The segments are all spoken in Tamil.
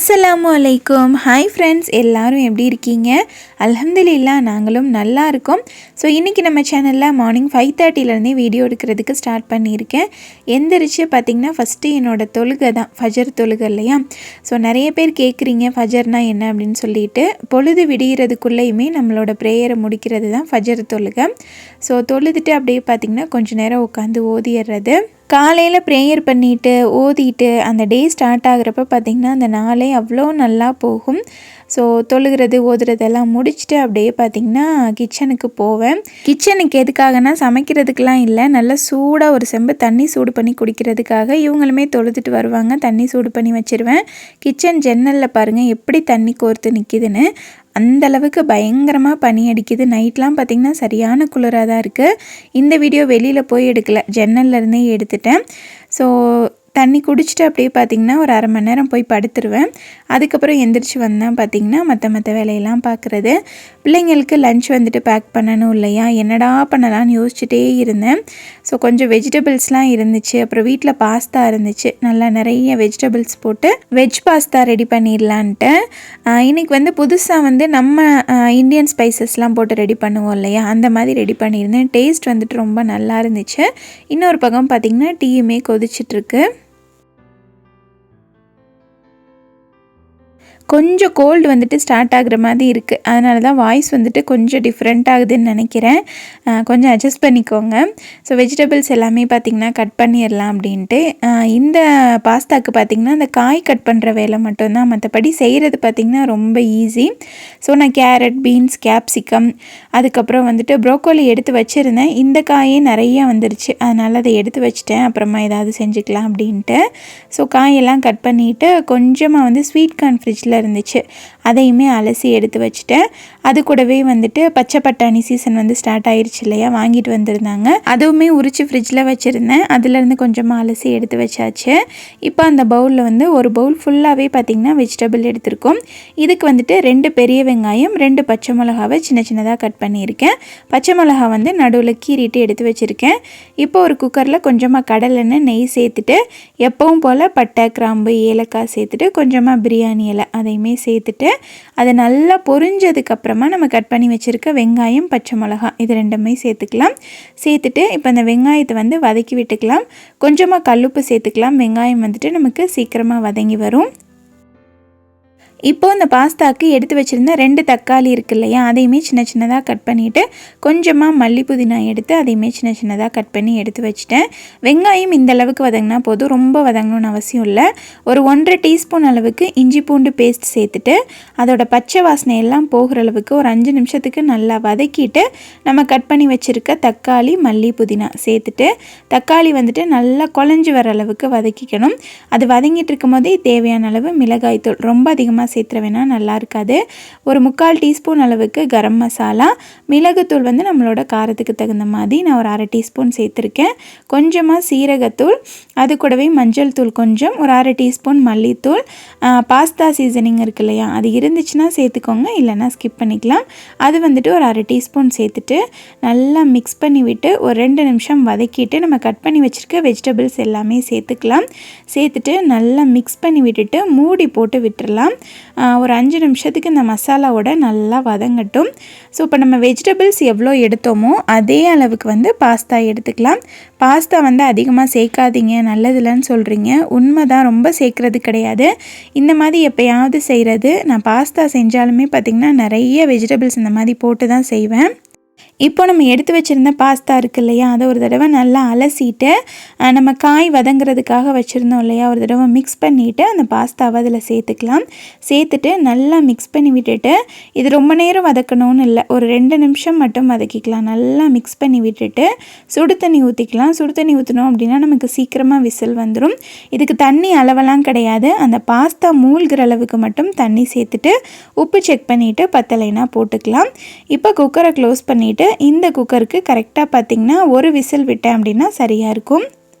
அஸ்ஸலாமு அலைக்கும். ஹாய் ஃப்ரெண்ட்ஸ், எல்லோரும் எப்படி இருக்கீங்க? அல்ஹம்துலில்லாஹ் நாங்களும் நல்லா இருக்கோம். ஸோ இன்றைக்கி நம்ம சேனலில் மார்னிங் 5:30லேருந்தே வீடியோ எடுக்கிறதுக்கு ஸ்டார்ட் பண்ணியிருக்கேன். எந்திரிச்சு பார்த்திங்கன்னா ஃபஸ்ட்டு என்னோடய தொழுகை தான், ஃபஜர் தொழுகை இல்லையா? ஸோ நிறைய பேர் கேட்குறீங்க ஃபஜர்னால் என்ன அப்படின்னு சொல்லிட்டு. பொழுது விடிகிறதுக்குள்ளேயுமே நம்மளோட ப்ரேயரை முடிக்கிறது தான் ஃபஜர் தொழுகை. ஸோ தொழுதுட்டு அப்படியே பார்த்திங்கன்னா கொஞ்சம் நேரம் உட்காந்து ஓதிடுறது. காலையில் ப்ரேயர் பண்ணிவிட்டு ஓதிட்டு அந்த டே ஸ்டார்ட் ஆகிறப்ப பார்த்திங்கன்னா அந்த நாளே அவ்வளோ நல்லா போகும். ஸோ தொழுகிறது ஓதுறதெல்லாம் முடிச்சுட்டு அப்படியே பார்த்திங்கன்னா கிச்சனுக்கு போவேன். கிச்சனுக்கு எதுக்காகனா சமைக்கிறதுக்கெலாம் இல்லை, நல்லா சூடாக ஒரு செம்பு தண்ணி சூடு பண்ணி குடிக்கிறதுக்காக. இவங்களுமே தொழுதுட்டு வருவாங்க, தண்ணி சூடு பண்ணி வச்சுருவேன். கிச்சன் ஜன்னலில் பாருங்கள் எப்படி தண்ணி கோர்த்து நிற்கிதுன்னு. அந்தளவுக்கு பயங்கரமாக பனி அடிக்குது. நைட்லாம் பார்த்திங்கன்னா சரியான குளிராக தான் இருக்குது. இந்த வீடியோ வெளியில் போய் எடுக்கலை, ஜன்னல்லேருந்தே எடுத்துட்டேன். ஸோ தண்ணி குடிச்சிட்டு அப்படியே பார்த்திங்கன்னா ஒரு அரை மணி நேரம் போய் படுத்துருவேன். அதுக்கப்புறம் எந்திரிச்சு வந்தேன் பார்த்திங்கன்னா மற்ற வேலையெல்லாம் பார்க்குறது. பிள்ளைங்களுக்கு லன்ச் வந்துட்டு பேக் பண்ணணும் இல்லையா, என்னடா பண்ணலான்னு யோசிச்சுட்டே இருந்தேன். ஸோ கொஞ்சம் வெஜிடபிள்ஸ்லாம் இருந்துச்சு, அப்புறம் வீட்டில் பாஸ்தா இருந்துச்சு. நல்லா நிறைய வெஜிடபிள்ஸ் போட்டு வெஜ் பாஸ்தா ரெடி பண்ணிடலான்ட்டு. இன்றைக்கி வந்து புதுசாக நம்ம இந்தியன் ஸ்பைசஸ்லாம் போட்டு ரெடி பண்ணுவோம் இல்லையா, அந்த மாதிரி ரெடி பண்ணியிருந்தேன். டேஸ்ட் வந்துட்டு ரொம்ப நல்லா இருந்துச்சு. இன்னொரு பக்கம் பார்த்திங்கன்னா டீயுமே கொதிச்சிட்ருக்கு. கொஞ்சம் கோல்டு வந்துட்டு ஸ்டார்ட் ஆகுற மாதிரி இருக்குது, அதனால தான் வாய்ஸ் வந்துட்டு கொஞ்சம் டிஃப்ரெண்ட் ஆகுதுன்னு நினைக்கிறேன். கொஞ்சம் அட்ஜஸ்ட் பண்ணிக்கோங்க. ஸோ வெஜிடபிள்ஸ் எல்லாமே பார்த்திங்கன்னா கட் பண்ணிடலாம் அப்படின்ட்டு. இந்த பாஸ்தாக்கு பார்த்திங்கன்னா அந்த காய் கட் பண்ணுற வேலை மட்டும்தான், மற்றபடி செய்கிறது பார்த்திங்கன்னா ரொம்ப ஈஸி. ஸோ நான் கேரட், பீன்ஸ், கேப்சிகம், அதுக்கப்புறம் வந்துட்டு ப்ரோக்கோலி எடுத்து வச்சுருந்தேன். இந்த காயே நிறையா வந்துருச்சு, அதனால் அதை எடுத்து வச்சுட்டேன், அப்புறமா ஏதாவது செஞ்சுக்கலாம் அப்படின்ட்டு. ஸோ காயெல்லாம் கட் பண்ணிவிட்டு கொஞ்சமாக வந்து ஸ்வீட் கார்ன் ஃப்ரிட்ஜில் இருந்துச்சு, அதையுமே அலசி எடுத்து வச்சுட்டேன். அது கூடவே வந்துட்டு பச்சை பட்டாணி சீசன் வந்து ஸ்டார்ட் ஆயிடுச்சு இல்லையா, வாங்கிட்டு வந்திருந்தாங்க. அதுவுமே உரிச்சு ஃப்ரிட்ஜில் வச்சுருந்தேன். அதுலேருந்து கொஞ்சமாக அலசி எடுத்து வச்சாச்சு. இப்போ அந்த பவுலில் வந்து ஒரு பவுல் ஃபுல்லாகவே பார்த்திங்கன்னா வெஜிடபிள் எடுத்திருக்கோம். இதுக்கு வந்துட்டு 2 பெரிய வெங்காயம், 2 பச்சை மிளகாவை சின்ன சின்னதாக கட் பண்ணியிருக்கேன். பச்சை மிளகா வந்து நடுவில் கீறிட்டு எடுத்து வச்சுருக்கேன். இப்போ ஒரு குக்கரில் கொஞ்சமாக கடலெண்ணெய், நெய் சேர்த்துட்டு எப்பவும் போல் பட்டை, கிராம்பு, ஏலக்காய் சேர்த்துட்டு கொஞ்சமாக பிரியாணி இலை அதையுமே சேர்த்துட்டு அதை நல்லா பொரிஞ்சதுக்கப்புறமா நம்ம கட் பண்ணி வச்சுருக்க வெங்காயம், பச்சை மிளகா இது 2மே சேர்த்துக்கலாம். சேர்த்துட்டு இப்போ அந்த வெங்காயத்தை வந்து வதக்கி விட்டுக்கலாம். கொஞ்சமாக கல்லுப்பு சேர்த்துக்கலாம், வெங்காயம் வந்துட்டு நமக்கு சீக்கிரமாக வதங்கி வரும். இப்போது இந்த பாஸ்தாவுக்கு எடுத்து வச்சுருந்த 2 தக்காளி இருக்குது இல்லையா, அதையுமே சின்ன சின்னதாக கட் பண்ணிவிட்டு கொஞ்சமாக மல்லி புதினா எடுத்து அதையுமே சின்ன சின்னதாக கட் பண்ணி எடுத்து வச்சுட்டேன். வெங்காயம் இந்த அளவுக்கு வதங்கினா போதும், ரொம்ப வதங்கணும்னு அவசியம் இல்லை. ஒரு 1.5 டீஸ்பூன் அளவுக்கு இஞ்சி பூண்டு பேஸ்ட் சேர்த்துட்டு அதோட பச்சை வாசனை எல்லாம் போகிற அளவுக்கு ஒரு 5 நிமிஷத்துக்கு நல்லா வதக்கிட்டு நம்ம கட் பண்ணி வச்சுருக்க தக்காளி, மல்லி புதினா சேர்த்துட்டு தக்காளி வந்துட்டு நல்லா குழஞ்சி வர அளவுக்கு வதக்கிக்கணும். அது வதங்கிட்டு இருக்கும் போதே தேவையான அளவு மிளகாய்த்தூள், ரொம்ப அதிகமாக சேர்த்துற வேணால் நல்லா இருக்காது. ஒரு 3/4 டீஸ்பூன் அளவுக்கு கரம் மசாலா, மிளகுத்தூள் வந்து நம்மளோட காரத்துக்கு தகுந்த மாதிரி நான் ஒரு 1/2 டீஸ்பூன் சேர்த்துருக்கேன். கொஞ்சமாக சீரகத்தூள், அது கூடவே மஞ்சள் தூள் கொஞ்சம், ஒரு 1/2 டீஸ்பூன் மல்லித்தூள். பாஸ்தா சீசனிங் இருக்கு இல்லையா, அது இருந்துச்சுன்னா சேர்த்துக்கோங்க, இல்லைன்னா ஸ்கிப் பண்ணிக்கலாம். அது வந்துட்டு ஒரு 1/2 டீஸ்பூன் சேர்த்துட்டு நல்லா மிக்ஸ் பண்ணி விட்டு ஒரு 2 நிமிஷம் வதக்கிட்டு நம்ம கட் பண்ணி வச்சுருக்க வெஜிடபிள்ஸ் எல்லாமே சேர்த்துக்கலாம். சேர்த்துட்டு நல்லா மிக்ஸ் பண்ணி விட்டுட்டு மூடி போட்டு விட்டுடலாம். ஒரு 5 நிமிஷத்துக்கு இந்த மசாலாவோட நல்லா வதங்கட்டும். ஸோ இப்போ நம்ம வெஜிடபிள்ஸ் எவ்வளோ எடுத்தோமோ அதே அளவுக்கு வந்து பாஸ்தா எடுத்துக்கலாம். பாஸ்தா வந்து அதிகமாக சேர்க்காதீங்க, நல்லதில்லைன்னு சொல்கிறீங்க. உண்மை தான், ரொம்ப சேர்க்குறது கிடையாது. இந்த மாதிரி எப்போயாவது செய்கிறது. நான் பாஸ்தா செஞ்சாலுமே பார்த்திங்கன்னா நிறைய வெஜிடபிள்ஸ் இந்த மாதிரி போட்டு தான் செய்வேன். இப்போ நம்ம எடுத்து வச்சுருந்த பாஸ்தா இருக்குது இல்லையா, அதை ஒரு தடவை நல்லா அலசிட்டு நம்ம காய் வதங்கிறதுக்காக வச்சுருந்தோம் இல்லையா, ஒரு தடவை மிக்ஸ் பண்ணிவிட்டு அந்த பாஸ்தாவை அதில் சேர்த்துக்கலாம். சேர்த்துட்டு நல்லா மிக்ஸ் பண்ணி விட்டுட்டு, இது ரொம்ப நேரம் வதக்கணும்னு இல்லை, ஒரு 2 நிமிஷம் மட்டும் வதக்கிக்கலாம். நல்லா மிக்ஸ் பண்ணி விட்டுட்டு சுடு தண்ணி ஊற்றிக்கலாம். சுடு தண்ணி ஊற்றினோம் அப்படின்னா நமக்கு சீக்கிரமாக விசில் வந்துடும். இதுக்கு தண்ணி அளவெல்லாம் கிடையாது, அந்த பாஸ்தா மூழ்கிற அளவுக்கு மட்டும் தண்ணி சேர்த்துட்டு உப்பு செக் பண்ணிவிட்டு பத்தலைனா போட்டுக்கலாம். இப்போ குக்கரை க்ளோஸ் பண்ணிவிட்டு இந்த குக்கருக்கு கரெக்டாக பார்த்திங்கன்னா ஒரு விசில் விட்டேன் அப்படின்னா சரியாக இருக்கும்.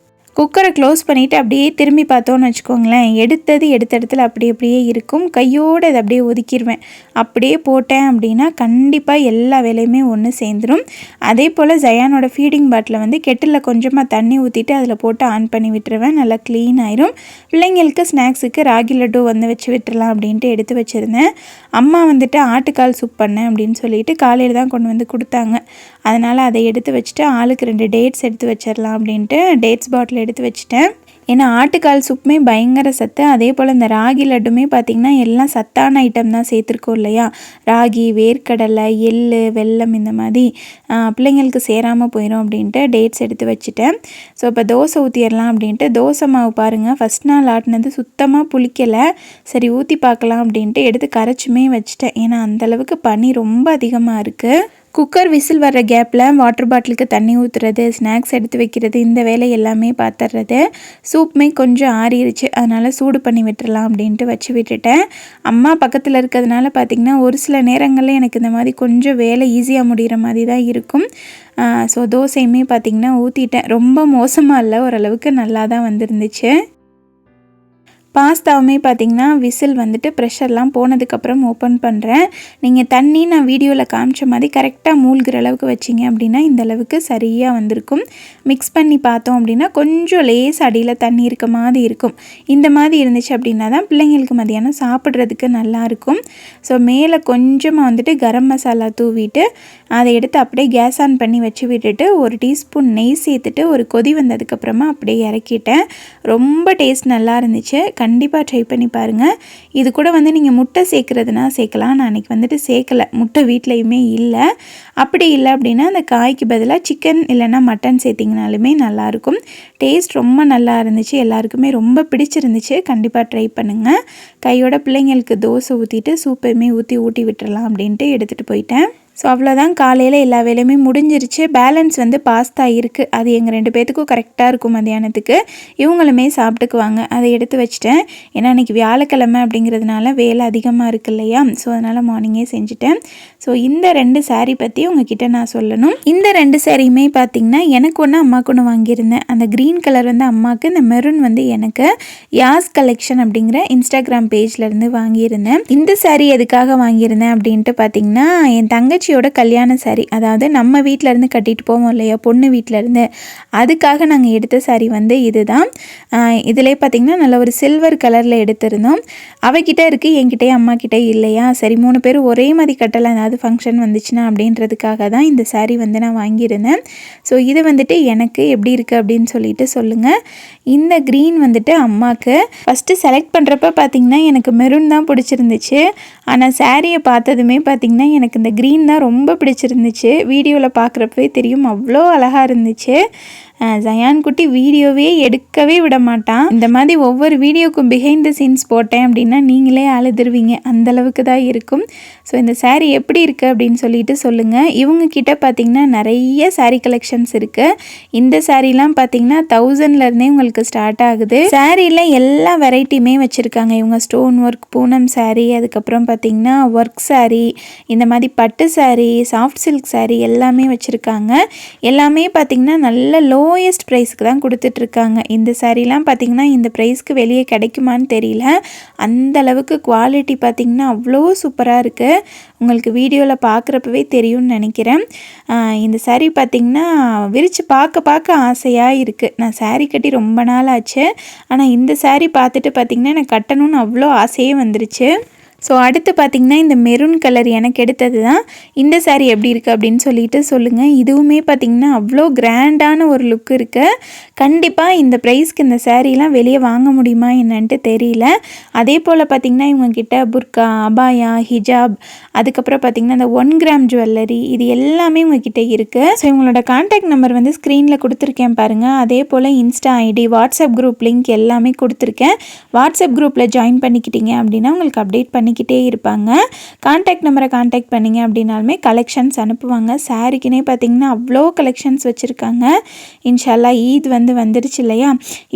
குக்கரை க்ளோஸ் பண்ணிவிட்டு அப்படியே திரும்பி பார்த்தோன்னு வச்சுக்கோங்களேன், எடுத்த இடத்துல அப்படியே இருக்கும். கையோடு அதை அப்படியே ஒதுக்கிடுவேன். அப்படியே போட்டேன் அப்படின்னா கண்டிப்பாக எல்லா வேலையுமே ஒன்று சேர்ந்துடும். அதே போல் ஜயானோட ஃபீடிங் பாட்டில் வந்து கெட்டிலில் கொஞ்சமாக தண்ணி ஊற்றிட்டு அதில் போட்டு ஆன் பண்ணி விட்டுருவேன். நல்லா க்ளீன் ஆயிரும். பிள்ளைங்களுக்கு ஸ்நாக்ஸுக்கு ராகி லட்டு வந்து வச்சு விட்டுறலாம் அப்படின்ட்டு எடுத்து வச்சுருந்தேன். அம்மா வந்துட்டு ஆட்டுக்கால் சூப் பண்ணேன் அப்படின்னு சொல்லிட்டு காலையில் தான் கொண்டு வந்து கொடுத்தாங்க. அதனால் அதை எடுத்து வச்சுட்டு ஆளுக்கு 2 டேட்ஸ் எடுத்து வச்சிடலாம் அப்படின்ட்டு டேட்ஸ் பாட்டில் எடுத்து வச்சுட்டேன். ஏன்னா ஆட்டுக்கால் சூப்புமே பயங்கர சத்து. அதே போல் இந்த ராகி லட்டுமே பார்த்திங்கன்னா எல்லாம் சத்தான ஐட்டம் தான் சேர்த்துருக்கோம் இல்லையா. ராகி, வேர்க்கடலை, எள், வெல்லம் இந்த மாதிரி பிள்ளைங்களுக்கு சேராமல் போயிடும் அப்படின்ட்டு டேட்ஸ் எடுத்து வச்சுட்டேன். ஸோ இப்போ தோசை ஊற்றிடலாம் அப்படின்ட்டு தோசை மாவு பாருங்கள், ஃபஸ்ட் நாள் ஆட்டினது சுத்தமாக புளிக்கலை. சரி ஊற்றி பார்க்கலாம் அப்படின்ட்டு எடுத்து கரைச்சுமே வச்சுட்டேன். ஏன்னா அந்தளவுக்கு பனி ரொம்ப அதிகமாக இருக்குது. குக்கர் விசில் வர்ற கேப்பில் வாட்டர் பாட்டிலுக்கு தண்ணி ஊற்றுறது, ஸ்நாக்ஸ் எடுத்து வைக்கிறது, இந்த வேலை எல்லாமே பார்த்துடுறது. சூப்புமே கொஞ்சம் ஆறிடுச்சு, அதனால் சூடு பண்ணி விட்டுறலாம் அப்படின்ட்டு வச்சு விட்டுட்டேன். அம்மா பக்கத்தில் இருக்கிறதுனால பார்த்திங்கன்னா ஒரு சில நேரங்களில் எனக்கு இந்த மாதிரி கொஞ்சம் வேலை ஈஸியாக முடிகிற மாதிரி தான் இருக்கும். ஸோ தோசையுமே பார்த்திங்கன்னா ஊற்றிட்டேன். ரொம்ப மோசமாக இல்லை, ஓரளவுக்கு நல்லா தான் வந்துருந்துச்சு. பாஸ்தாவுமே பார்த்திங்கன்னா விசில் வந்துட்டு ப்ரெஷர்லாம் போனதுக்கப்புறம் ஓப்பன் பண்ணுறேன். நீங்கள் தண்ணி நான் வீடியோவில் காமிச்ச மாதிரி கரெக்டாக மூழ்கிற அளவுக்கு வச்சிங்க அப்படின்னா இந்த அளவுக்கு சரியாக வந்திருக்கும். மிக்ஸ் பண்ணி பார்த்தோம் அப்படின்னா கொஞ்சம் லேஸ் அடியில் தண்ணி இருக்க மாதிரி இருக்கும். இந்த மாதிரி இருந்துச்சு அப்படின்னா தான் பிள்ளைங்களுக்கு மதியானம் சாப்பிட்றதுக்கு நல்லாயிருக்கும். ஸோ மேலே கொஞ்சமாக வந்துட்டு கரம் மசாலா தூவிட்டு அதை எடுத்து அப்படியே கேஸ் ஆன் பண்ணி வச்சு விட்டுட்டு 1 டீஸ்பூன் நெய் சேர்த்துட்டு ஒரு கொதி வந்ததுக்கப்புறமா அப்படியே இறக்கிட்டேன். ரொம்ப டேஸ்ட் நல்லா இருந்துச்சு. கண்டிப்பாக ட்ரை பண்ணி பாருங்கள். இது கூட வந்து நீங்கள் முட்டை சேர்க்குறதுனா சேர்க்கலாம். நான் அன்றைக்கி வந்துட்டு சேர்க்கலை, முட்டை வீட்லேயுமே இல்லை. அப்படி இல்லை அப்படின்னா அந்த காய்க்கு பதிலாக சிக்கன் இல்லைன்னா மட்டன் சேர்த்திங்கனாலுமே நல்லாயிருக்கும். டேஸ்ட் ரொம்ப நல்லா இருந்துச்சு, எல்லாருக்குமே ரொம்ப பிடிச்சிருந்துச்சு. கண்டிப்பாக ட்ரை பண்ணுங்கள். கையோட பிள்ளைங்களுக்கு தோசை ஊற்றிட்டு சூப்பையுமே ஊட்டி விட்டுறலாம் அப்படின்ட்டு எடுத்துகிட்டு போயிட்டேன். ஸோ அவ்வளோதான், காலையில் எல்லா வேலையுமே முடிஞ்சிருச்சு. பேலன்ஸ் வந்து பாஸ்தா இருக்குது, அது எங்கள் 2 பேர்த்துக்கும் கரெக்டாக இருக்கும். மதியானத்துக்கு இவங்களுமே சாப்பிட்டுக்குவாங்க. அதை எடுத்து வச்சுட்டேன். ஏன்னா இன்றைக்கி வியாழக்கிழமை அப்படிங்கிறதுனால வேலை அதிகமாக இருக்குது இல்லையா. ஸோ அதனால் மார்னிங்கே செஞ்சுட்டேன். ஸோ இந்த 2 சாரீ பற்றி உங்ககிட்ட நான் சொல்லணும். இந்த 2 சாரியுமே பார்த்திங்கன்னா எனக்கு ஒன்று அம்மாவுக்கு ஒன்று வாங்கியிருந்தேன். அந்த க்ரீன் கலர் வந்து அம்மாவுக்கு, இந்த மெரூன் வந்து எனக்கு யாஸ் கலெக்ஷன் அப்படிங்கிற இன்ஸ்டாகிராம் பேஜ்லேருந்து வாங்கியிருந்தேன். இந்த சாரீ எதுக்காக வாங்கியிருந்தேன் அப்படின்ட்டு பார்த்திங்கன்னா என் தங்கச்சியோட கல்யாண சாரீ, அதாவது நம்ம வீட்டிலேருந்து கட்டிட்டு போவோம் இல்லையா பொண்ணு வீட்டிலேருந்து, அதுக்காக நாங்கள் எடுத்த சாரீ வந்து இதுதான். இதிலே பார்த்திங்கன்னா நல்ல ஒரு சில்வர் கலரில் எடுத்திருந்தோம். அவகிட்ட இருக்குது, என்கிட்டயே அம்மா கிட்டே இல்லையா. சரி 3 பேர் ஒரே மாதிரி கட்டலாம் ஏதாவது ஃபங்க்ஷன் வந்துச்சுன்னா அப்படின்றதுக்காக தான் இந்த சாரீ வந்து நான் வாங்கியிருந்தேன். ஸோ இது வந்துட்டு எனக்கு எப்படி இருக்குது அப்படின்னு சொல்லிட்டு சொல்லுங்கள். இந்த க்ரீன் வந்துட்டு அம்மாவுக்கு. ஃபஸ்ட்டு செலக்ட் பண்ணுறப்ப பார்த்திங்கன்னா எனக்கு மெரூன் தான் பிடிச்சிருந்துச்சு. ஆனால் சாரியை பார்த்ததுமே பார்த்திங்கன்னா எனக்கு இந்த க்ரீன் தான் ரொம்ப பிடிச்சிருந்துச்சு. வீடியோவில் பார்க்குறப்பவே தெரியும், அவ்வளோ அழகாக இருந்துச்சு. ஜயான் குட்டி வீடியோவே எடுக்கவே விட மாட்டான். இந்த மாதிரி ஒவ்வொரு வீடியோக்கும் பிஹைண்ட் த சீன்ஸ் போட்டேன் அப்படின்னா நீங்களே அழுதுருவீங்க, அந்தளவுக்கு தான் இருக்கும். ஸோ இந்த சாரீ எப்படி இருக்குது அப்படின்னு சொல்லிட்டு சொல்லுங்கள். இவங்கக்கிட்ட பார்த்திங்கன்னா நிறைய சாரீ கலெக்ஷன்ஸ் இருக்குது. இந்த சாரீலாம் பார்த்திங்கன்னா 1000லேருந்தே உங்களுக்கு ஸ்டார்ட் ஆகுது. சாரியில் எல்லா வெரைட்டியுமே வச்சுருக்காங்க இவங்க. ஸ்டோன் ஒர்க், பூனம் சாரீ, அதுக்கப்புறம் பார்த்திங்கன்னா ஒர்க் சாரீ, இந்த மாதிரி பட்டு சாரீ, சாஃப்ட் சில்க் சாரீ எல்லாமே வச்சுருக்காங்க. எல்லாமே பார்த்திங்கன்னா நல்ல லோயஸ்ட் ப்ரைஸ்க்கு தான் கொடுத்துட்ருக்காங்க. இந்த சாரீலாம் பார்த்திங்கன்னா இந்த ப்ரைஸ்க்கு வெளியே கிடைக்குமான்னு தெரியல. அந்தளவுக்கு குவாலிட்டி பார்த்திங்கன்னா அவ்வளோ சூப்பராக இருக்குது. உங்களுக்கு வீடியோவில் பார்க்குறப்பவே தெரியும்னு நினைக்கிறேன். இந்த சாரீ பார்த்திங்கன்னா விரித்து பார்க்க ஆசையாக இருக்குது. நான் சாரீ கட்டி ரொம்ப நாள் ஆச்சு. ஆனால் இந்த சாரீ பார்த்துட்டு பார்த்திங்கன்னா எனக்கு கட்டணும்னு அவ்வளோ ஆசையே வந்துருச்சு. ஸோ அடுத்து பார்த்திங்கன்னா இந்த மெரூன் கலர் எனக்கு எடுத்தது தான். இந்த சாரீ எப்படி இருக்குது அப்படின்னு சொல்லிட்டு சொல்லுங்கள். இதுவுமே பார்த்திங்கன்னா அவ்வளோ கிராண்டான ஒரு லுக் இருக்குது. கண்டிப்பாக இந்த ப்ரைஸ்க்கு இந்த சாரீலாம் வெளியே வாங்க முடியுமா என்னன்ட்டு தெரியல. அதே போல் பார்த்திங்கன்னா இவங்கக்கிட்ட புர்கா, அபாயா, ஹிஜாப், அதுக்கப்புறம் பார்த்திங்கன்னா இந்த 1 கிராம் ஜுவல்லரி, இது எல்லாமே உங்ககிட்ட இருக்குது. ஸோ இவங்களோட கான்டாக்ட் நம்பர் வந்து ஸ்க்ரீனில் கொடுத்துருக்கேன் பாருங்கள். அதே போல் insta ID, WhatsApp group link எல்லாமே கொடுத்துருக்கேன். வாட்ஸ்அப் குரூப்பில் ஜாயின் பண்ணிக்கிட்டீங்க அப்படின்னா உங்களுக்கு அப்டேட் பண்ணி பண்ணிக்கிட்டே இருப்பாங்க. கான்டாக்ட் நம்பரை கான்டாக்ட் பண்ணிங்க அப்படின்னாலுமே கலெக்ஷன்ஸ் அனுப்புவாங்க. சாரிக்குனே பார்த்திங்கன்னா அவ்வளோ கலெக்ஷன்ஸ் வச்சுருக்காங்க. இன்ஷால்லா ஈத் வந்துருச்சு இல்லையா,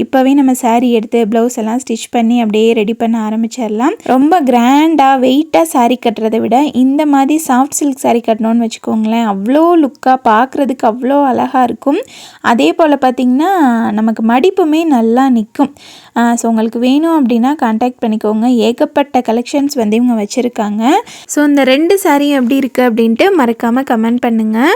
இப்போவே நம்ம சாரீ எடுத்து ப்ளவுஸ் எல்லாம் ஸ்டிச் பண்ணி அப்படியே ரெடி பண்ண ஆரம்பிச்சிடலாம். ரொம்ப கிராண்டாக வெயிட்டாக சாரீ கட்டுறதை விட இந்த மாதிரி சாஃப்ட் சில்க் சாரீ கட்டணும்னு வச்சுக்கோங்களேன், அவ்வளோ லுக்காக பார்க்குறதுக்கு அவ்வளோ அழகாக இருக்கும். அதே போல் பார்த்திங்கன்னா நமக்கு மடிப்புமே நல்லா நிற்கும். ஸோ உங்களுக்கு வேணும் அப்படின்னா கான்டாக்ட் பண்ணிக்கோங்க. ஏகப்பட்ட கலெக்ஷன்ஸ் வந்து இவங்க வச்சுருக்காங்க. ஸோ இந்த 2 சாரீ எப்படி இருக்குது அப்படின்ட்டு மறக்காமல் கமெண்ட் பண்ணுங்கள்.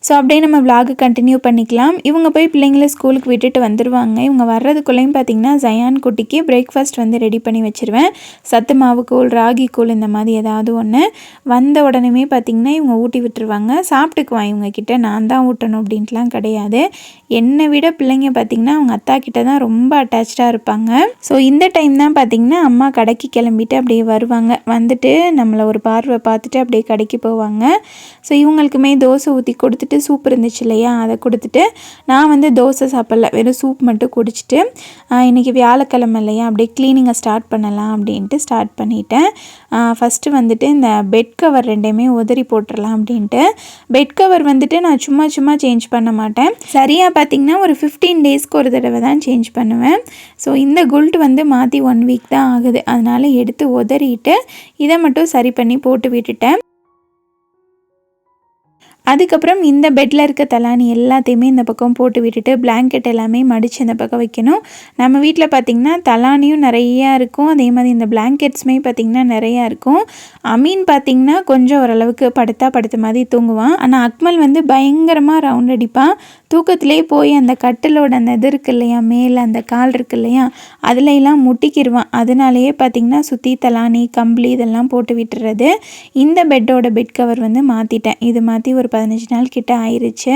ஸோ அப்படியே நம்ம விலாகு கண்டினியூ பண்ணிக்கலாம். இவங்க போய் பிள்ளைங்கள ஸ்கூலுக்கு விட்டுட்டு வந்துடுவாங்க. இவங்க வர்றதுக்குள்ளேயும் பார்த்திங்கன்னா ஜயான் குட்டிக்கு பிரேக்ஃபாஸ்ட் வந்து ரெடி பண்ணி வச்சுருவேன். சத்து மாவு கூழ், ராகி கூழ் இந்த மாதிரி ஏதாவது ஒன்று. வந்த உடனே பார்த்திங்கன்னா இவங்க ஊட்டி விட்டுருவாங்க. சாப்பிட்டுக்குவான். இவங்கக்கிட்ட நான் தான் ஊட்டணும் அப்படின்ட்டுலாம் கிடையாது. என்னை விட பிள்ளைங்க பார்த்திங்கன்னா அவங்க அத்தா கிட்ட தான் ரொம்ப அட்டாச்சாக இருப்பாங்க. ஸோ இந்த டைம் தான் பார்த்திங்கன்னா அம்மா கடைக்கு கிளம்பிட்டு அப்படியே வருவாங்க. வந்துட்டு நம்மளை ஒரு பார்வை பார்த்துட்டு அப்படியே கடைக்கு போவாங்க. ஸோ இவங்களுக்குமே தோசை ஊற்றி கொடுத்துட்டு சூப் இருந்துச்சு இல்லையா, அதை கொடுத்துட்டு நான் வந்து தோசை சாப்பிடல, வெறும் சூப் மட்டும் குடிச்சிட்டு இன்றைக்கி வியாழக்கிழமை இல்லையா அப்படியே க்ளீனிங்கை ஸ்டார்ட் பண்ணலாம் அப்படின்ட்டு ஸ்டார்ட் பண்ணிட்டேன். ஃபஸ்ட்டு வந்துட்டு இந்த பெட் கவர் 2மே உதறி போட்டுடலாம் அப்படின்ட்டு. பெட் கவர் வந்துட்டு நான் சும்மா சேஞ்ச் பண்ண மாட்டேன். சரியாக பார்த்திங்கன்னா ஒரு 15 டேஸ்க்கு ஒரு தடவை தான் சேஞ்ச் பண்ணுவேன். ஸோ இந்த குல்ட் வந்து மாற்றி 1 வீக் தான் ஆகுது. அதனால் எடுத்து உதறிட்டு இதை மட்டும் சரி பண்ணி போட்டு விட்டுட்டேன். அதுக்கப்புறம் இந்த பெட்டில் இருக்க தலானி எல்லாத்தையுமே இந்த பக்கம் போட்டு விட்டுட்டு பிளாங்கெட் எல்லாமே மடித்து இந்த பக்கம் வைக்கணும். நம்ம வீட்டில் பார்த்திங்கன்னா தலானியும் நிறையா இருக்கும். அதே மாதிரி இந்த பிளாங்கெட்ஸுமே பார்த்திங்கன்னா நிறையா இருக்கும். அமீன் பார்த்திங்கன்னா கொஞ்சம் ஓரளவுக்கு படுத்த மாதிரி தூங்குவான். ஆனால் அக்மல் வந்து பயங்கரமாக ரவுண்ட் அடிப்பான். தூக்கத்திலே போய் அந்த கட்டிலோட அந்த இது இருக்குது இல்லையா, மேலே அந்த கால் இருக்குது இல்லையா, அதிலெல்லாம் முட்டிக்கிடுவான். அதனாலேயே பார்த்திங்கன்னா சுற்றி தலானி கம்பளி இதெல்லாம் போட்டு விட்டுறது. இந்த பெட்டோட பெட் கவர் வந்து மாற்றிட்டேன். இது மாற்றி ஒரு 15 நாள் கிட்ட ஆயிடுச்சு.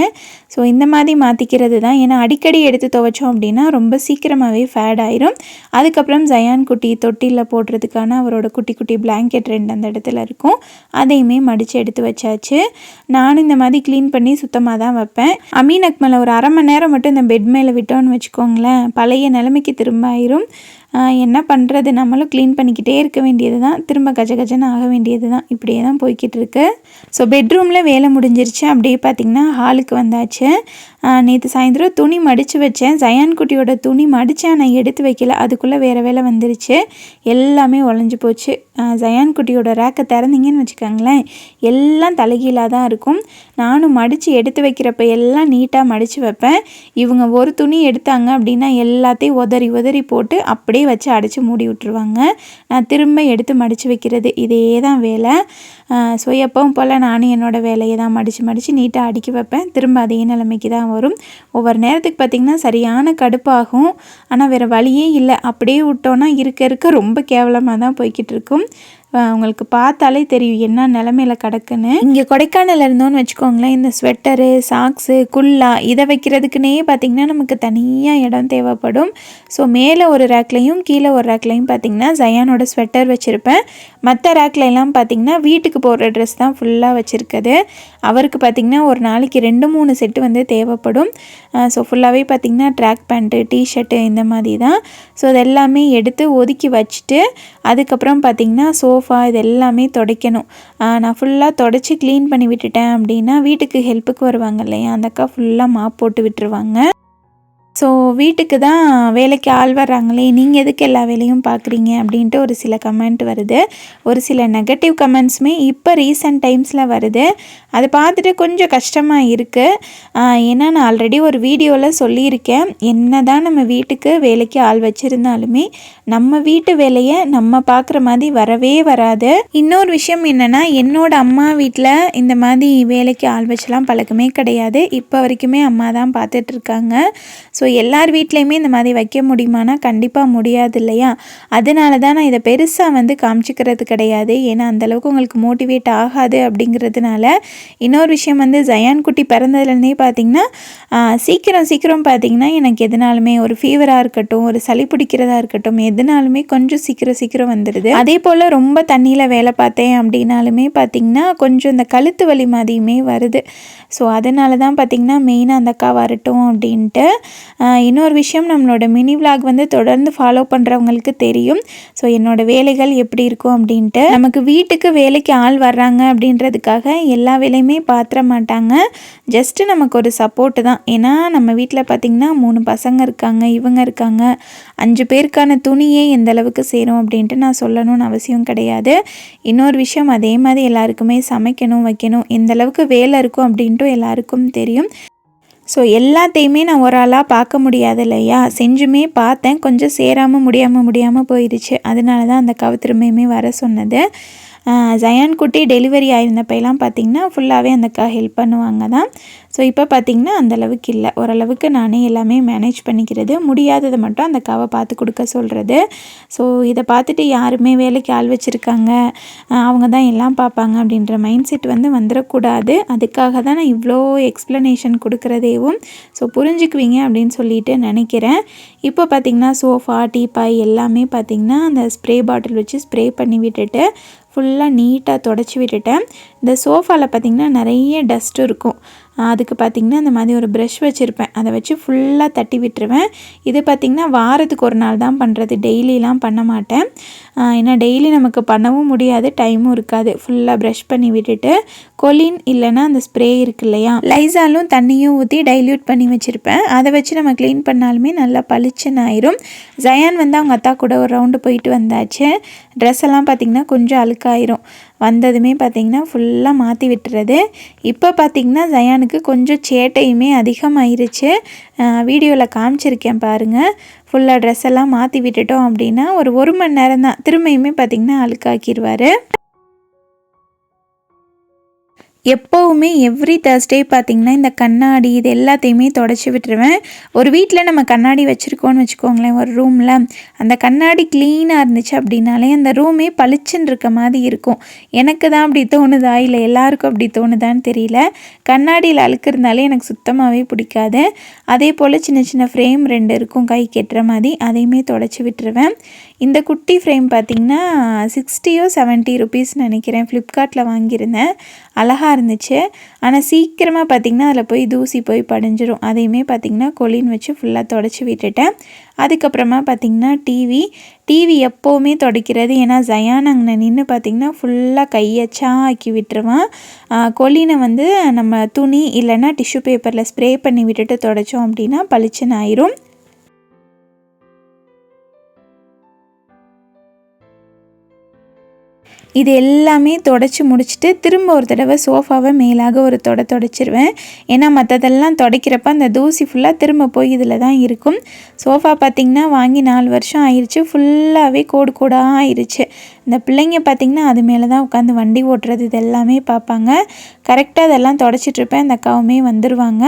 ஸோ இந்த மாதிரி மாற்றிக்கிறது தான். ஏன்னா அடிக்கடி எடுத்து துவைச்சோம் அப்படின்னா ரொம்ப சீக்கிரமாகவே ஃபேட் ஆயிரும். அதுக்கப்புறம் ஜயான் குட்டி தொட்டியில் போடுறதுக்கான அவரோட குட்டி குட்டி பிளாங்கெட் 2 அந்த இடத்துல இருக்கும். அதையுமே மடித்து எடுத்து வச்சாச்சு. நானும் இந்த மாதிரி க்ளீன் பண்ணி சுத்தமாக தான் வைப்பேன். அமீன் அக்மலை ஒரு அரை மணி நேரம் மட்டும் இந்த பெட் மேலே விட்டோன்னு வச்சுக்கோங்களேன், பழைய நிலைமைக்கு திரும்ப ஆயிரும். என்ன பண்ணுறது, நம்மளும் க்ளீன் பண்ணிக்கிட்டே இருக்க வேண்டியது தான், திரும்ப கஜன்னு ஆக வேண்டியது தான். இப்படியே தான் போய்கிட்டு இருக்கு. ஸோ பெட்ரூமில் வேலை முடிஞ்சிருச்சு. அப்படியே பார்த்திங்கன்னா ஹாலுக்கு வந்தாச்சு. நேற்று சாயந்தரம் துணி மடித்து வச்சேன். ஜயான் குட்டியோட துணி மடித்தேன், நான் எடுத்து வைக்கல. அதுக்குள்ளே வேறு வேலை வந்துருச்சு. எல்லாமே உடஞ்சி போச்சு. ஜயான் குட்டியோட ரேக்கை திறந்தீங்கன்னு வச்சுக்கோங்களேன், எல்லாம் தலைகீழாக தான் இருக்கும். நானும் மடித்து எடுத்து வைக்கிறப்ப எல்லாம் நீட்டாக மடித்து வைப்பேன். இவங்க ஒரு துணி எடுத்தாங்க அப்படின்னா எல்லாத்தையும் உதறி போட்டு அப்படியே வச்சு அடைச்சி மூடி விட்டுருவாங்க. நான் திரும்ப எடுத்து மடித்து வைக்கிறது, இதே தான் வேலை. ஸோ எப்பவும் போல் நானும் என்னோடய வேலையை தான் மடித்து நீட்டாக அடுக்கி வைப்பேன். திரும்ப அதே நிலைமைக்கு தான் வரும். ஒவ்வொரு நேரத்துக்கு பார்த்திங்கன்னா சரியான கடுப்பாகும். ஆனால் வேறு வழியே இல்லை. அப்படியே விட்டோன்னா இருக்க ரொம்ப கேவலமாக தான் போய்கிட்டு இருக்கும். உங்களுக்கு பார்த்தாலே தெரியும் என்ன நிலமையில் கிடக்குன்னு. இங்கே கொடைக்கானல் இருந்தோன்னு வச்சுக்கோங்களேன், இந்த ஸ்வெட்டரு, சாக்ஸு, குல்லா இதை வைக்கிறதுக்குன்னே பார்த்திங்கன்னா நமக்கு தனியாக இடம் தேவைப்படும். ஸோ மேலே ஒரு ரேக்லையும் கீழே ஒரு ரேக்லையும் பார்த்திங்கன்னா ஜயானோட ஸ்வெட்டர் வச்சுருப்பேன். மற்ற ரேக்லாம் பார்த்திங்கன்னா வீட்டுக்கு போடுற ட்ரெஸ் தான் ஃபுல்லாக வச்சுருக்குது. அவருக்கு பார்த்திங்கன்னா ஒரு நாளைக்கு 2-3 செட்டு வந்து தேவைப்படும். ஸோ ஃபுல்லாகவே பார்த்திங்கன்னா ட்ராக் பேண்ட்டு, டிஷர்ட்டு இந்த மாதிரி தான். ஸோ அதெல்லாமே எடுத்து ஒதுக்கி வச்சுட்டு அதுக்கப்புறம் பார்த்திங்கன்னா சோஃபா இது எல்லாமே துடைக்கணும். நான் ஃபுல்லாக துடைச்சி க்ளீன் பண்ணி விட்டுட்டேன் அப்படின்னா வீட்டுக்கு ஹெல்ப்புக்கு வருவாங்க இல்லையா, அந்த அக்கா ஃபுல்லாக மாப் போட்டு விட்டுருவாங்க. ஸோ வீட்டுக்கு தான் வேலைக்கு ஆள் வர்றாங்களே, நீங்கள் எதுக்கு எல்லா வேலையும் பார்க்குறீங்க அப்படின்ட்டு ஒரு சில கமெண்ட் வருது. ஒரு சில நெகட்டிவ் கமெண்ட்ஸுமே இப்போ ரீசெண்ட் டைம்ஸில் வருது. அதை பார்த்துட்டு கொஞ்சம் கஷ்டமாக இருக்குது. ஏன்னா நான் ஆல்ரெடி ஒரு வீடியோவில் சொல்லியிருக்கேன், என்ன தான் நம்ம வீட்டுக்கு வேலைக்கு ஆள் வச்சுருந்தாலுமே நம்ம வீட்டு வேலையை நம்ம பார்க்குற மாதிரி வரவே வராது. இன்னொரு விஷயம் என்னென்னா, என்னோடய அம்மா வீட்டில் இந்த மாதிரி வேலைக்கு ஆள் வச்சலாம் பழக்கமே கிடையாது. இப்போ வரைக்குமே அம்மா தான் பார்த்துட்ருக்காங்க. ஸோ எல்லார் வீட்லேயுமே இந்த மாதிரி வைக்க முடியுமானா கண்டிப்பாக முடியாது இல்லையா. அதனால தான் நான் இதை பெருசாக வந்து காமிச்சிக்கிறது கிடையாது. ஏன்னா அந்தளவுக்கு உங்களுக்கு மோட்டிவேட் ஆகாது அப்படிங்கிறதுனால. இன்னொரு விஷயம் வந்து ஜயான் குட்டி பிறந்ததுலேருந்தே பார்த்திங்கன்னா சீக்கிரம் பார்த்திங்கன்னா எனக்கு எதுனாலுமே ஒரு ஃபீவராக இருக்கட்டும், ஒரு சளி பிடிக்கிறதா இருக்கட்டும், எதுனாலுமே கொஞ்சம் சீக்கிரம் வந்துடுது. அதே போல் ரொம்ப தண்ணியில் வேலை பார்த்தேன் அப்படின்னாலுமே பார்த்திங்கன்னா கொஞ்சம் இந்த கழுத்து வலி மாதிரியுமே வருது. ஸோ அதனால தான் பார்த்திங்கன்னா மெயினாக அந்த அக்கா வரட்டும் அப்படின்ட்டு இன்னொரு விஷயம், நம்மளோட மினி விலாக் வந்து தொடர்ந்து ஃபாலோ பண்ணுறவங்களுக்கு தெரியும். ஸோ என்னோடய வேலைகள் எப்படி இருக்கும் அப்படின்ட்டு. நமக்கு வீட்டுக்கு வேலைக்கு ஆள் வர்றாங்க அப்படின்றதுக்காக எல்லா வேலையுமே பார்த்துட மாட்டாங்க. ஜஸ்ட்டு நமக்கு ஒரு சப்போர்ட்டு தான். ஏன்னா நம்ம வீட்டில் பார்த்திங்கன்னா 3 பசங்க இருக்காங்க, இவங்க இருக்காங்க. 5 பேருக்கான துணியே எந்த அளவுக்கு சேரும் அப்படின்ட்டு நான் சொல்லணும்னு அவசியம் கிடையாது. இன்னொரு விஷயம், அதே மாதிரி எல்லாருக்குமே சமைக்கணும், வைக்கணும், எந்த அளவுக்கு வேலை இருக்கும் அப்படின்ட்டு எல்லாருக்கும் தெரியும். ஸோ எல்லாத்தையுமே நான் ஒரு ஆளாக பார்க்க முடியாது இல்லையா. செஞ்சுமே பார்த்தேன், கொஞ்சம் சேராமல் முடியாமல் போயிடுச்சு. அதனால தான் அந்த அக்காவை திரும்பியுமே வர சொன்னது. ஜயான் குட்டி டெலிவரி ஆயிருந்தப்பெல்லாம் பார்த்திங்கன்னா ஃபுல்லாகவே அந்த அக்கா ஹெல்ப் பண்ணுவாங்க தான். ஸோ இப்போ பார்த்திங்கன்னா அந்தளவுக்கு இல்லை, ஓரளவுக்கு நானே எல்லாமே மேனேஜ் பண்ணிக்கிறது. முடியாததை மட்டும் அந்த அக்காவை பார்த்து கொடுக்க சொல்கிறது. ஸோ இதை பார்த்துட்டு யாருமே வேலைக்கு ஆள் வச்சுருக்காங்க, அவங்க தான் எல்லாம் பார்ப்பாங்க அப்படின்ற மைண்ட் செட் வந்து வந்துடக்கூடாது. அதுக்காக தான் நான் இவ்வளோ எக்ஸ்ப்ளனேஷன் கொடுக்குறதேவும். ஸோ புரிஞ்சுக்குவீங்க அப்படின்னு சொல்லிட்டு நினைக்கிறேன். இப்போ பார்த்திங்கன்னா சோஃபா, டீபாய் எல்லாமே பார்த்திங்கன்னா அந்த ஸ்ப்ரே பாட்டில் வச்சு ஸ்ப்ரே பண்ணி விட்டுட்டு ஃபுல்லாக நீட்டாக தொடச்சி விட்டுட்டேன். இந்த சோஃபாவில் பார்த்திங்கன்னா நிறைய டஸ்ட் இருக்கும். அதுக்கு பார்த்திங்கன்னா அந்த மாதிரி ஒரு ப்ரஷ் வச்சுருப்பேன், அதை வச்சு ஃபுல்லாக தட்டி விட்டுருவேன். இது பார்த்திங்கன்னா வாரத்துக்கு ஒரு நாள் தான் பண்ணுறது, டெய்லிலாம் பண்ண மாட்டேன். ஏன்னா டெய்லி நமக்கு பண்ணவும் முடியாது, டைமும் இருக்காது. ஃபுல்லாக ப்ரஷ் பண்ணி விட்டுட்டு கொலின் இல்லைன்னா அந்த ஸ்ப்ரே இருக்கு இல்லையா, லைசாலும் தண்ணியும் ஊற்றி டைல்யூட் பண்ணி வச்சுருப்பேன். அதை வச்சு நம்ம க்ளீன் பண்ணாலுமே நல்லா பளிச்சுன்னு ஆயிரும். ஜயான் வந்து அவங்க அத்தா கூட ஒரு ரவுண்டு போயிட்டு வந்தாச்சு. ட்ரெஸ் எல்லாம் பார்த்திங்கன்னா கொஞ்சம் அழுக்காயிரும். வந்ததுமே பார்த்திங்கன்னா ஃபுல்லாக மாற்றி விட்டுறது. இப்போ பார்த்திங்கன்னா ஜயானுக்கு கொஞ்சம் சேட்டையுமே அதிகமாகிருச்சு. வீடியோவில் காமிச்சிருக்கேன் பாருங்கள். ஃபுல்லாக ட்ரெஸ் எல்லாம் மாற்றி விட்டுட்டோம் அப்படின்னா ஒரு மணி நேரம் தான், திரும்பியுமே பார்த்திங்கன்னா அழுக்காக்கிடுவார். எப்போவுமே எவ்ரி தேர்ஸ்டே பார்த்திங்கன்னா இந்த கண்ணாடி இது எல்லாத்தையுமே தொடச்சி விட்டுருவேன். ஒரு வீட்டில் நம்ம கண்ணாடி வச்சுருக்கோன்னு வச்சுக்கோங்களேன், ஒரு ரூமில் அந்த கண்ணாடி க்ளீனாக இருந்துச்சு அப்படின்னாலே அந்த ரூமே பளிச்சுன்னு இருக்க மாதிரி இருக்கும். எனக்கு தான் அப்படி தோணுதா இல்லை எல்லாருக்கும் அப்படி தோணுதான்னு தெரியல. கண்ணாடியில் அழுக்கு இருந்தாலே எனக்கு சுத்தமாகவே பிடிக்காது. அதே போல் சின்ன சின்ன ஃப்ரேம் 2 இருக்கும் கை கெட்டுற மாதிரி, அதையுமே தொடச்சி விட்டுருவேன். இந்த குட்டி ஃப்ரேம் பார்த்திங்கன்னா 60 or 70 ருபீஸ் நினைக்கிறேன், ஃப்ளிப்கார்ட்டில் வாங்கியிருந்தேன். அழகாக இருந்துச்சு. ஆனால் சீக்கிரமாக பார்த்திங்கன்னா அதில் போய் தூசி போய் படிஞ்சிரும். அதையுமே பார்த்திங்கன்னா கொலின் வச்சு ஃபுல்லாக தொடச்சி விட்டுட்டேன். அதுக்கப்புறமா பார்த்திங்கன்னா டிவி எப்போவுமே துடைக்கிறது. ஏன்னா ஜயான் அங்கே நின்று பார்த்திங்கன்னா ஃபுல்லாக கையச்சா ஆக்கி விட்டுருவான். கொலினை வந்து நம்ம துணி இல்லைன்னா டிஷ்யூ பேப்பரில் ஸ்ப்ரே பண்ணி விட்டுட்டு துடைச்சோம் அப்படின்னா பளிச்சுன்னு ஆயிரும். இது எல்லாமே தொடச்சி முடிச்சுட்டு திரும்ப ஒரு தடவை சோஃபாவை மேலாக ஒரு தொடச்சிருவேன். ஏன்னா மற்றதெல்லாம் துடைக்கிறப்ப அந்த தூசி ஃபுல்லாக திரும்ப போய் இதில் தான் இருக்கும். சோஃபா பார்த்திங்கன்னா வாங்கி 4 வருஷம் ஆயிடுச்சு. ஃபுல்லாகவே கோடாக ஆயிடுச்சு. இந்த பிள்ளைங்க பார்த்திங்கன்னா அது மேலே தான் உட்காந்து வண்டி ஓட்டுறது இது எல்லாமே பார்ப்பாங்க. கரெக்டாக அதெல்லாம் தொடச்சிட்ருப்பேன். அந்த அக்காவுமே வந்துடுவாங்க,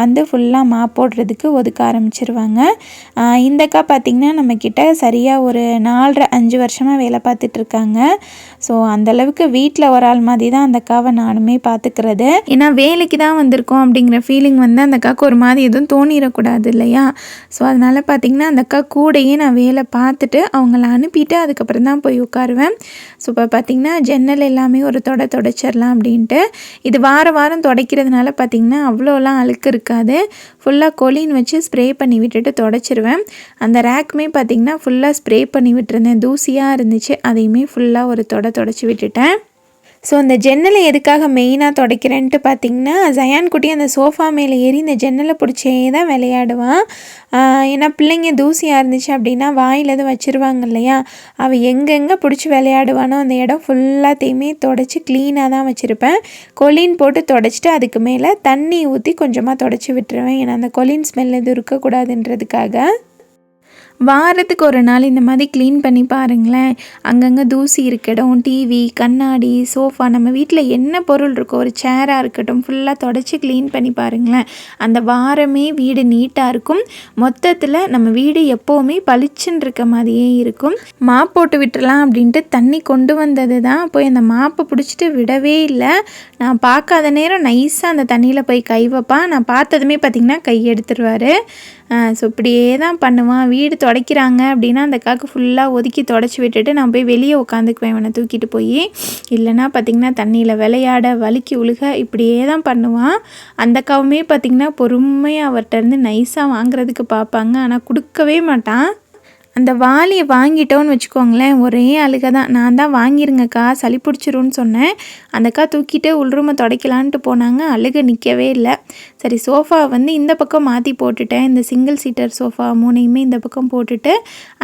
வந்து ஃபுல்லாக மாப் போடுறதுக்கு ஒதுக்க ஆரம்பிச்சிருவாங்க. இந்த அக்கா பார்த்திங்கன்னா நம்மக்கிட்ட சரியாக ஒரு 4.5 வருஷமாக வேலை பார்த்துட்ருக்காங்க. ஸோ அந்தளவுக்கு வீட்டில் ஒரு ஆள் மாதிரி தான் அந்த அக்காவை நானுமே பார்த்துக்கிறது. ஏன்னா வேலைக்கு தான் வந்திருக்கோம் அப்படிங்கிற ஃபீலிங் வந்து அந்த அக்காவுக்கு ஒரு மாதிரி எதுவும் தோணிடக்கூடாது இல்லையா. ஸோ அதனால் பார்த்திங்கன்னா அந்த அக்கா கூடையே நான் வேலை பார்த்துட்டு அவங்கள அனுப்பிட்டு அதுக்கப்புறம் தான் போய் உட்காருவேன். ஸோ இப்போ பார்த்திங்கன்னா ஜன்னல் எல்லாமே ஒரு தொடச்சிடலாம் அப்படின்ட்டு இது வாரம் துடைக்கிறதுனால பார்த்திங்கன்னா அவ்வளோலாம் அழுக்கு இருக்காது. ஃபுல்லாக கொலின் வச்சு ஸ்ப்ரே பண்ணி விட்டுட்டு தொடச்சிருவேன். அந்த ரேக்குமே பார்த்திங்கன்னா ஃபுல்லாக ஸ்ப்ரே பண்ணி விட்டுருந்தேன், தூசியாக இருந்துச்சு. அதையுமே ஃபுல்லாக ஒரு தொடச்சி விட்டுட்டேன். ஸோ அந்த ஜன்னலை எதுக்காக மெயினாக துடைக்கிறேன்ட்டு பார்த்திங்கன்னா ஜயான் குட்டி அந்த சோஃபா மேலே ஏறி இந்த ஜன்னலை பிடிச்சே தான் விளையாடுவான். ஏன்னா பிள்ளைங்க தூசியாக இருந்துச்சு அப்படின்னா வாயில் எதுவும் வச்சுருவாங்க இல்லையா, அவள் எங்கெங்கே பிடிச்சி விளையாடுவானோ அந்த இடம் ஃபுல்லாத்தையுமே தொடச்சி க்ளீனாக தான் வச்சுருப்பேன். கொலின் போட்டு தொடச்சிட்டு அதுக்கு மேலே தண்ணி ஊற்றி கொஞ்சமாக தொடச்சி விட்டுருவேன். ஏன்னா அந்த கொலின் ஸ்மெல் எதுவும் இருக்கக்கூடாதுன்றதுக்காக. வாரத்துக்கு ஒரு நாள் இந்த மாதிரி க்ளீன் பண்ணி பாருங்களேன். அங்கங்கே தூசி இருக்கட்டும், டிவி, கண்ணாடி, சோஃபா, நம்ம வீட்டில் என்ன பொருள் இருக்கோ, ஒரு சேராக இருக்கட்டும், ஃபுல்லாக தொடச்சி க்ளீன் பண்ணி பாருங்களேன். அந்த வாரமே வீடு நீட்டாக இருக்கும். மொத்தத்தில் நம்ம வீடு எப்போவுமே பளிச்சுன்னு இருக்க மாதிரியே இருக்கும். மாப் போட்டு விட்டுறலாம் அப்படின்ட்டு தண்ணி கொண்டு வந்தது தான், போய் அந்த மாப்பை பிடிச்சிட்டு விடவே இல்லை. நான் பார்க்காத நேரம் நைஸாக அந்த தண்ணியில் போய் கை வைப்பான். நான் பார்த்ததுமே பார்த்திங்கன்னா கை எடுத்துருவார். ஸோ இப்படியே தான் பண்ணுவான். வீடு துடைக்கிறாங்க அப்படின்னா அந்த அக்காவுக்கு ஃபுல்லாக ஒதுக்கி தொடச்சி விட்டுட்டு நான் போய் வெளியே உட்காந்துக்குவேன் இவனை தூக்கிட்டு போய். இல்லைனா பார்த்திங்கன்னா தண்ணியில் விளையாட வலிக்கி உழுக இப்படியே தான் பண்ணுவான். அந்த அக்காவுமே பார்த்திங்கன்னா பொறுமையாக அவர்கிட்ட இருந்து நைஸாக வாங்குறதுக்கு பார்ப்பாங்க, ஆனால் கொடுக்கவே மாட்டான். அந்த வாளியை வாங்கிட்டோன்னு வச்சுக்கோங்களேன், ஒரே அழுக தான். நான் தான் வாங்கிருங்கக்கா சளி பிடிச்சிரும்னு சொன்னேன். அந்த அக்கா தூக்கிட்டு உள்ரூமை துடைக்கலான்ட்டு போனாங்க, அழுக நிற்கவே இல்லை. சரி சோஃபா வந்து இந்த பக்கம் மாற்றி போட்டுட்டேன். இந்த சிங்கிள் சீட்டர் சோஃபா 3யுமே இந்த பக்கம் போட்டுட்டு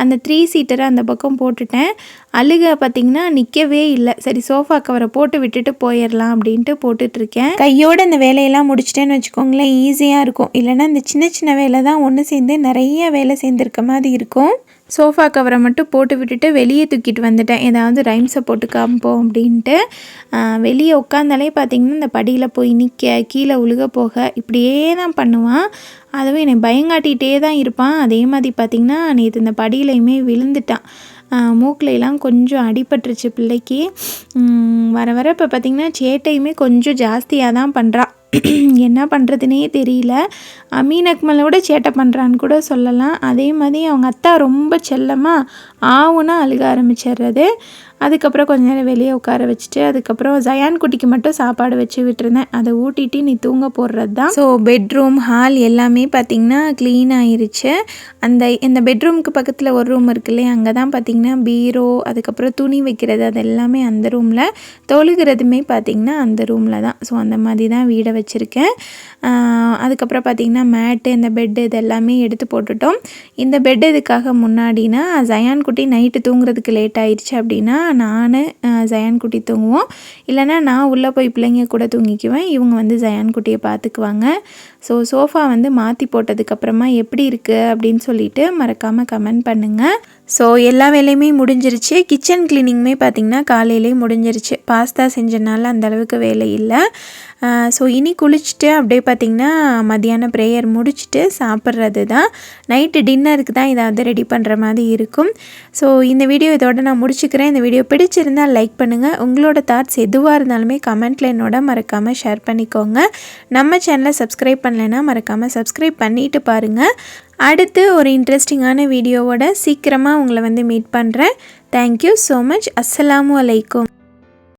அந்த 3 சீட்டரை அந்த பக்கம் போட்டுட்டேன். அழுக பார்த்திங்கன்னா நிற்கவே இல்லை. சரி சோஃபா கவரை போட்டு விட்டுட்டு போயிடலாம் அப்படின்ட்டு போட்டுட்ருக்கேன். கையோடு இந்த வேலையெல்லாம் முடிச்சிட்டேன்னு வச்சுக்கோங்களேன், ஈஸியாக இருக்கும். இல்லைனா இந்த சின்ன சின்ன வேலை தான் ஒன்று சேர்ந்து நிறைய வேலை சேர்ந்துருக்க மாதிரி இருக்கும். சோஃபா கவரை மட்டும் போட்டு விட்டுட்டு வெளியே தூக்கிட்டு வந்துட்டேன், ஏதாவது ரைம்ஸை போட்டு காமிப்போம் அப்படின்ட்டு. வெளியே உட்காந்தாலே பார்த்திங்கன்னா இந்த படியில் போய் நிற்க, கீழே உழுக போக இப்படியே தான் பண்ணுவான். அதுவும் என்னை பயங்காட்டிகிட்டே தான் இருப்பான். அதே மாதிரி பார்த்திங்கன்னா நேற்று இந்த படியிலையுமே விழுந்துட்டான். மூக்கிலெலாம் கொஞ்சம் அடிபட்டுருச்சு பிள்ளைக்கு. வர வர இப்போ பார்த்திங்கன்னா சேட்டையுமே கொஞ்சம் ஜாஸ்தியாக தான் பண்ணுறான். என்ன பண்ணுறதுனே தெரியல. அமீன் அக்மலோட சேட்டை பண்ணுறான்னு கூட சொல்லலாம். அதே மாதிரி அவங்க அத்தா ரொம்ப செல்லமாக ஆவுன்னா அழுக ஆரம்பிச்சிடுறது. அதுக்கப்புறம் கொஞ்ச நேரம் வெளியே உட்கார வச்சுட்டு அதுக்கப்புறம் ஜயான் குட்டிக்கு மட்டும் சாப்பாடு வச்சு விட்டுருந்தேன். அதை ஊட்டிட்டு நீ தூங்க போடுறது தான். ஸோ பெட்ரூம் ஹால் எல்லாமே பார்த்திங்கன்னா க்ளீன் ஆயிருச்சு. இந்த பெட்ரூமுக்கு பக்கத்தில் ஒரு ரூம் இருக்கு இல்லையா, அங்கே தான் பார்த்திங்கன்னா பீரோ, அதுக்கப்புறம் துணி வைக்கிறது அது எல்லாமே அந்த ரூமில், தொழுகிறதுமே பார்த்திங்கன்னா அந்த ரூமில் தான். ஸோ அந்த மாதிரி தான் வீடை வச்சுருக்கேன். அதுக்கப்புறம் பார்த்திங்கன்னா மேட்டு, இந்த பெட்டு இது எல்லாமே எடுத்து போட்டுட்டோம். இந்த பெட்டு இதுக்காக முன்னாடினா ஜயான் குட்டி நைட்டு தூங்குறதுக்கு லேட் ஆயிடுச்சு அப்படின்னா நான் ஜயான் குட்டி தூங்குவோம். இல்லைனா நான் உள்ளே போய் பிள்ளைங்க கூட தூங்கிக்குவேன். இவங்க வந்து ஜயான் குட்டியை பார்த்துக்குவாங்க. ஸோ சோஃபா வந்து மாற்றி போட்டதுக்கப்புறமா எப்படி இருக்குது அப்படின்னு சொல்லிட்டு மறக்காமல் கமெண்ட் பண்ணுங்கள். ஸோ எல்லா வேலையுமே முடிஞ்சிருச்சு. கிச்சன் க்ளீனிங்குமே பார்த்திங்கன்னா காலையிலே முடிஞ்சிருச்சு. பாஸ்தா செஞ்சனால அந்தளவுக்கு வேலை இல்லை. ஸோ இனி குளிச்சுட்டு அப்படியே பார்த்திங்கன்னா மத்தியானம் ப்ரேயர் முடிச்சுட்டு சாப்பிட்றது தான். நைட்டு டின்னருக்கு தான் இதை ரெடி பண்ணுற மாதிரி இருக்கும். ஸோ இந்த வீடியோ இதோட நான் முடிச்சுக்கிறேன். இந்த வீடியோ பிடிச்சிருந்தால் லைக் பண்ணுங்கள். உங்களோட தாட்ஸ் எதுவாக இருந்தாலுமே கமெண்ட்டில் என்னோட மறக்காமல் ஷேர் பண்ணிக்கோங்க. நம்ம சேனலை சப்ஸ்கிரைப் பண்ணலைன்னா மறக்காமல் சப்ஸ்கிரைப் பண்ணிவிட்டு பாருங்கள். அடுத்து ஒரு இன்ட்ரெஸ்டிங்கான வீடியோவோட சீக்கிரமாக உங்களை வந்து மீட் பண்ணுறேன். Thank you so much. அஸ்ஸலாமு அலைக்கும்.